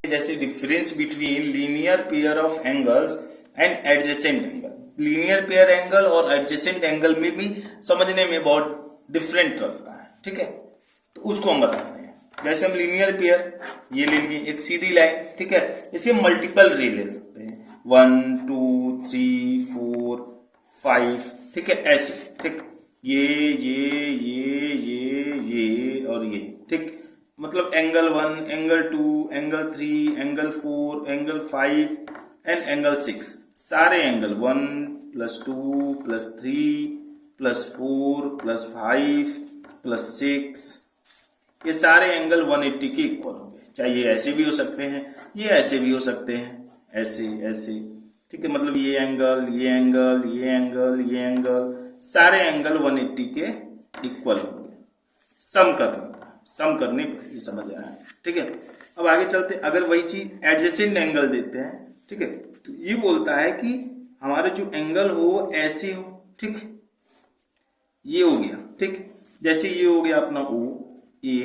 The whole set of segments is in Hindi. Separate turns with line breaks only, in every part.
जैसे difference between linear pair of angles and adjacent angle. Linear pair angle और एडजेसेंट एंगल में भी समझने में बहुत डिफरेंट लगता है, ठीक है। तो उसको हम बताते हैं। जैसे हम लीनियर पेयर ये ले लिए, एक सीधी लाइन, ठीक है, इसके मल्टीपल रे ले सकते हैं, 1 2 3 4 5, ठीक है, ऐसे, ठीक, ये और ये, ठीक, मतलब angle 1, angle 2, angle 3, angle 4, angle 5 and angle 6, सारे एंगल 1 + 2 + 3 + 4 + 5 + 6, ये सारे एंगल 180 के इक्वल होंगे। चाहे ये ऐसे भी हो सकते हैं, ये ऐसे भी हो सकते हैं, ऐसे ऐसे, ठीक है, मतलब ये एंगल, ये एंगल, ये एंगल, ये एंगल, सारे एंगल 180 के इक्वल होंगे। सम करने पर ये समझ आया, ठीक है। अब आगे चलते, अगर वही चीज एडजेसेंट एंगल देते हैं, ठीक है, तो ये बोलता है कि हमारे जो एंगल हो वो ऐसे हो, ठीक, ये हो गया, ठीक, जैसे ये हो गया अपना O A,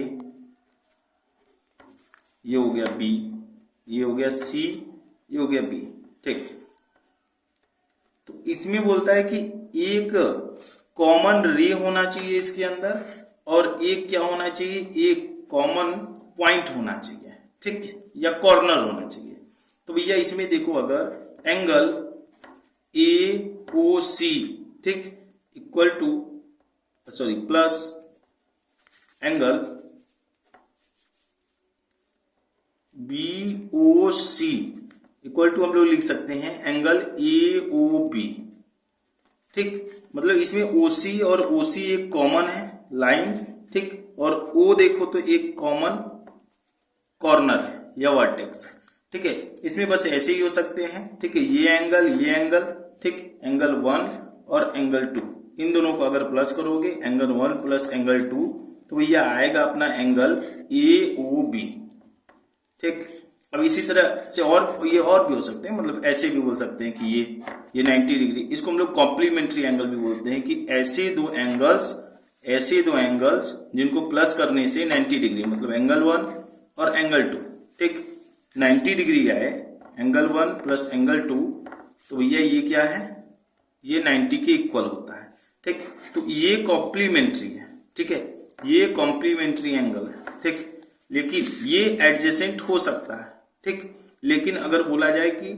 ये हो गया B, ये हो गया C, ये हो गया B, ठीक। तो इसमें बोलता है कि एक कॉमन रे होना चाहिए इसके अंदर, और एक क्या होना चाहिए, एक कॉमन पॉइंट होना चाहिए, ठीक, या कॉर्नर होना चाहिए। तो भैया इसमें देखो, अगर एंगल AOC, ठीक, equal to plus angle BOC equal to हम लोग लिख सकते हैं एंगल AOB, ठीक, मतलब इसमें OC और OC एक कॉमन है लाइन, ठीक, और O देखो तो एक कॉमन कॉर्नर है या वर्टेक्स, ठीक है। इसमें बस ऐसे ही हो सकते हैं, ठीक है, ये एंगल, ठीक, एंगल 1 और एंगल 2, इन दोनों को अगर प्लस करोगे, एंगल 1 प्लस एंगल 2, तो भैया आएगा अपना एंगल AOB, ठीक। अब इसी तरह से और ये और भी हो सकते हैं, मतलब ऐसे भी बोल सकते हैं कि ये 90 डिग्री, इसको हम लोग कॉम्प्लीमेंट्री एंगल भी बोलते हैं, कि ऐसे दो एंगल्स जिनको प्लस करने से 90 डिग्री, मतलब एंगल 1 और एंगल 2, ठीक, 90 डिग्री आए, एंगल 1 प्लस एंगल 2, तो भैया ये क्या है, ये 90 के इक्वल होता है, ठीक। तो ये कॉम्प्लीमेंट्री है, ठीक है, ये कॉम्प्लीमेंट्री एंगल है, ठीक, लेकिन ये एडजेसेंट हो सकता है, ठीक। लेकिन अगर बोला जाए कि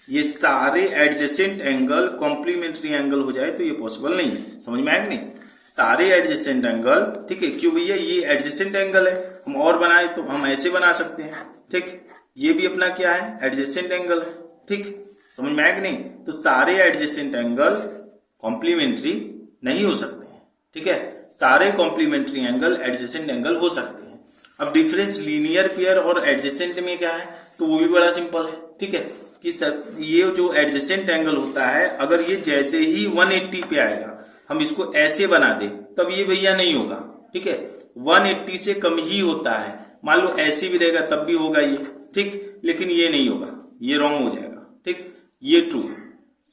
ये सारे एडजेसेंट एंगल कॉम्प्लीमेंट्री एंगल हो जाए तो ये पॉसिबल नहीं है। समझ में आया कि नहीं, सारे एडजेसेंट एंगल, ठीक है, क्यों भैया, ये एडजेसेंट एंगल है, हम और बनाए तो हम ऐसे बना सकते हैं, ठीक, ये भी अपना क्या है, एडजेसेंट एंगल है, ठीक, समझ में आया कि नहीं। तो सारे एडजेसेंट एंगल कॉम्प्लीमेंट्री नहीं हो सकते हैं, ठीक है, सारे कॉम्प्लीमेंट्री एंगल एडजेसेंट एंगल हो सकते हैं। अब डिफरेंस लीनियर पेयर और एडजेसेंट में क्या है, तो वो भी बड़ा सिंपल है, ठीक है, कि सर ये जो एडजेसेंट एंगल होता है, अगर ये जैसे ही 180 पे आएगा, हम इसको ऐसे बना दे, तब ये भैया नहीं होगा, ठीक है, 180 से कम ही होता है। मान लो ऐसे भी रहेगा तब भी होगा ये, ठीक, लेकिन ये नहीं होगा, ये रॉन्ग हो जाएगा, ठीक, ये ट्रू है।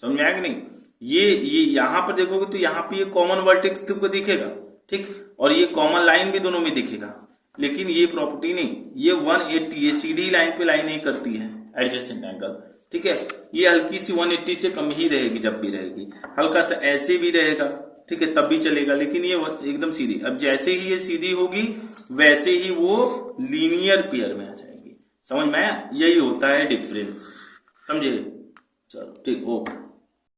समझ में आया कि नहीं, ये यहां पर देखोगे तो यहाँ पे ये कॉमन वर्टेक्स तुमको दिखेगा, ठीक, और ये कॉमन लाइन भी दोनों में दिखेगा, लेकिन ये प्रॉपर्टी नहीं, ये 180, ये सीधी लाइन पे लाइन नहीं करती है एडजेसेंट एंगल, ठीक है, ये हल्की सी 180 से कम ही रहेगी, जब भी रहेगी, हल्का सा ऐसे भी रहेगा, ठीक है, तब भी चलेगा, लेकिन ये एकदम सीधी। अब जैसे ही ये सीधी होगी वैसे ही वो लीनियर पेयर में आ जाएगी। समझ में आया, यही होता है डिफरेंस, समझे, चलो ठीक, ओके।